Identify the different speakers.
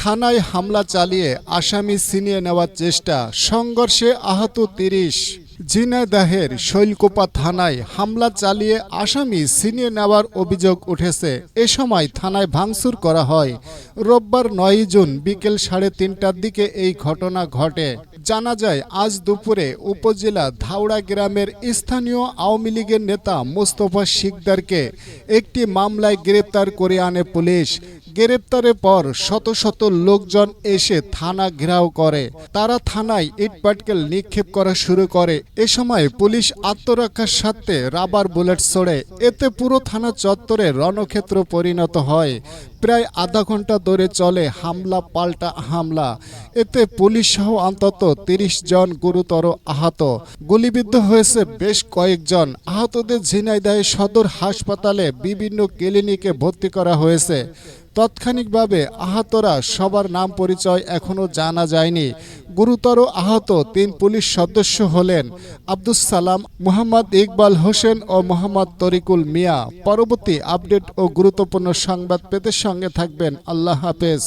Speaker 1: থানায় হামলা চালিয়ে আসামি ছিনিয়ে নেওয়ার চেষ্টা, সংঘর্ষে আহত ৩০। ঝিনাইদহের শৈলকুপা থানায় হামলা চালিয়ে আসামি ছিনিয়ে নেওয়ার অভিযোগ উঠেছে। এ সময় থানায় ভাঙচুর করা হয়। রোববার ৯ জুন বিকেল ৩:৩০টার দিকে এই ঘটনা ঘটে। জানা যায়, আজ দুপুরে উপজেলা ধাউড়া গ্রামের স্থানীয় আওয়ামী লীগের নেতা মোস্তফা শিকদারকে একটি মামলায় গ্রেপ্তার করে আনে পুলিশ। গ্রেপ্তারের পর শত শত লোকজন এসে থানা ঘেরাও করে। তারা থানায় ইটপাটকেল নিক্ষেপ করা শুরু করে। এ সময় পুলিশ আত্মরক্ষার স্বার্থে রাবার বুলেট ছোড়ে। এতে পুরো থানা চত্বরে রণক্ষেত্র পরিণত হয়। প্রায় আধা ঘন্টা ধরে চলে হামলা পাল্টা হামলা। এতে পুলিশ সহ অন্তত ৩০ জন গুরুতর আহত। গুলিবিদ্ধ হয়েছে বেশ কয়েকজন। আহতদের ঝিনাইদহ সদর হাসপাতালে বিভিন্ন ক্লিনিকে ভর্তি করা হয়েছে। তাৎক্ষণিকভাবে আহতরা সবার নাম পরিচয় এখনও জানা যায়নি। গুরুতর আহত ৩ পুলিশ সদস্য হলেন আব্দুস সালাম, মোহাম্মদ ইকবাল হোসেন ও মোহাম্মদ তরিকুল মিয়া। পরবর্তী আপডেট ও গুরুত্বপূর্ণ সংবাদ পেতে সঙ্গে থাকবেন। আল্লাহ হাফেজ।